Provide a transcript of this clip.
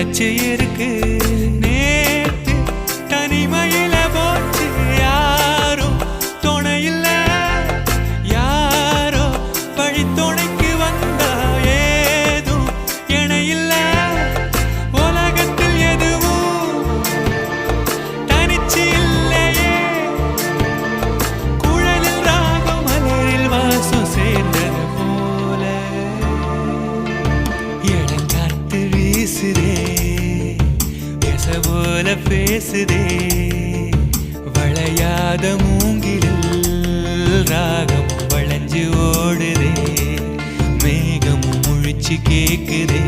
நிலச்சு இருக்கு நேத்து தனிமையில போச்சு யாரும் துணையில்ல யாரோ வழி துணைக்கு வந்தா ஏதும் இணையில்ல உலகத்தில் எதுவும் தனிச்சு இல்லையே குழலில் ராகம் மலரில் வாசம் சேர்ந்தது போல இடங்காத்து வீசுதே போல பேசுதே வளையாத மூங்கிலில் ராகம் வளைஞ்சு ஓடுதே மேகம் முழிச்சு கேக்குதே